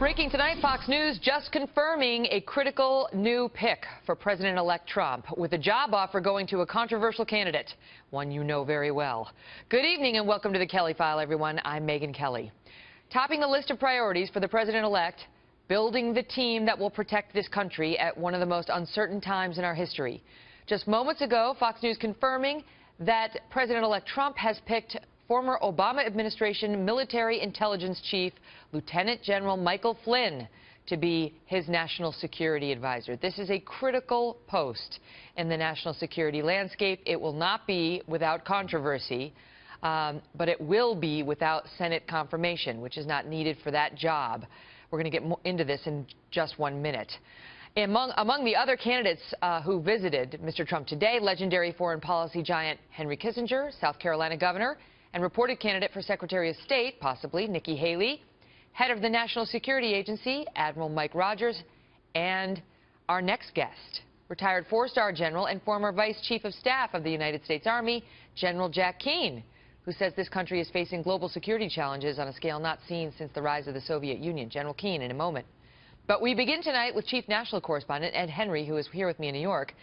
Breaking tonight, Fox News just confirming a critical new pick for President-elect Trump, with a job offer going to a controversial candidate, one you know very well. Good evening and welcome to the Kelly File, everyone. I'm Megyn Kelly. Topping the list of priorities for the President-elect, building the team that will protect this country at one of the most uncertain times in our history. Just moments ago, Fox News confirming that President-elect Trump has picked former Obama administration military intelligence chief, Lieutenant General Michael Flynn, to be his national security advisor. This is a critical post in the national security landscape. It will not be without controversy, but it will be without Senate confirmation, which is not needed for that job. We're going to get into this in just 1 minute. Among the other candidates who visited Mr. Trump today, legendary foreign policy giant Henry Kissinger, South Carolina governor, and reported candidate for Secretary of State, possibly, Nikki Haley, head of the National Security Agency, Admiral Mike Rogers, and our next guest, retired four-star general and former Vice Chief of Staff of the United States Army, General Jack Keane, who says this country is facing global security challenges on a scale not seen since the rise of the Soviet Union. General Keane in a moment. But we begin tonight with Chief National Correspondent Ed Henry, who is here with me in New York,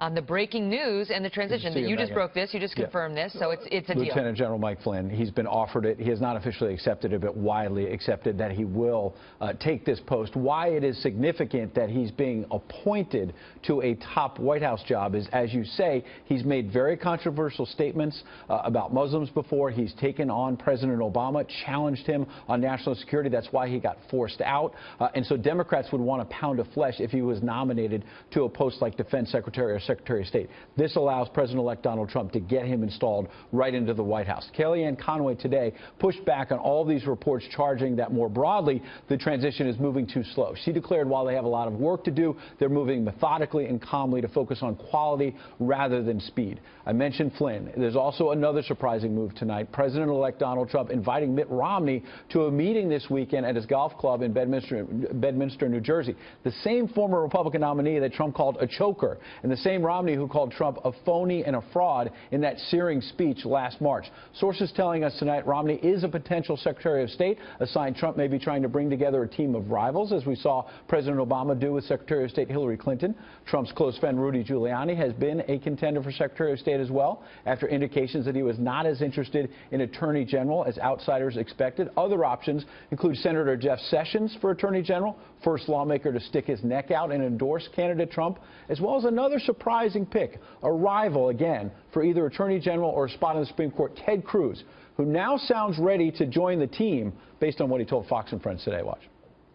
on the breaking news and the transition. You just broke this, you just confirmed this, so it's a deal. Lieutenant General Mike Flynn, he's been offered it. He has not officially accepted it, but widely accepted that he will take this post. Why it is significant that he's being appointed to a top White House job is, as you say, he's made very controversial statements about Muslims before. He's taken on President Obama, challenged him on national security. That's why he got forced out. And so Democrats would want a pound of flesh if he was nominated to a post like Defense Secretary or Secretary of State. This allows President-elect Donald Trump to get him installed right into the White House. Kellyanne Conway today pushed back on all these reports, charging that more broadly the transition is moving too slow. She declared while they have a lot of work to do, they're moving methodically and calmly to focus on quality rather than speed. I mentioned Flynn. There's also another surprising move tonight. President-elect Donald Trump inviting Mitt Romney to a meeting this weekend at his golf club in Bedminster, New Jersey. The same former Republican nominee that Trump called a choker, and the same Romney who called Trump a phony and a fraud in that searing speech last March. Sources telling us tonight Romney is a potential Secretary of State, a sign Trump may be trying to bring together a team of rivals, as we saw President Obama do with Secretary of State Hillary Clinton. Trump's close friend Rudy Giuliani has been a contender for Secretary of State as well, after indications that he was not as interested in Attorney General as outsiders expected. Other options include Senator Jeff Sessions for Attorney General, first lawmaker to stick his neck out and endorse candidate Trump, as well as another surprising pick, a rival again for either Attorney General or a spot on the Supreme Court, Ted Cruz, who now sounds ready to join the team based on what he told Fox and Friends today. Watch.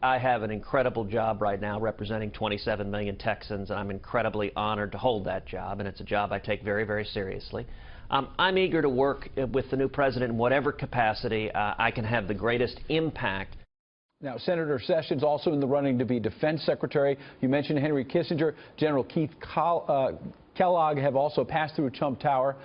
I have an incredible job right now representing 27 million Texans, and I'm incredibly honored to hold that job, and it's a job I take very, very seriously. I'm eager to work with the new president in whatever capacity I can have the greatest impact. Now, Senator Sessions also in the running to be Defense Secretary. You mentioned Henry Kissinger. General Keith Kellogg have also passed through Trump Tower.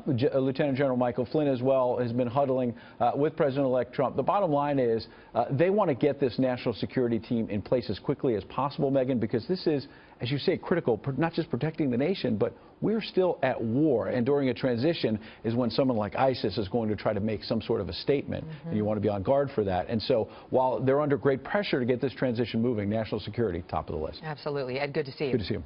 Lieutenant General Michael Flynn as well has been huddling with President-elect Trump. The bottom line is they want to get this national security team in place as quickly as possible, Megyn, because this is, as you say, critical, not just protecting the nation, but we're still at war. And during a transition is when someone like ISIS is going to try to make some sort of a statement. And you want to be on guard for that. And so while they're under great pressure to get this transition moving, national security, top of the list. Absolutely. Ed, good to see you. Good to see you.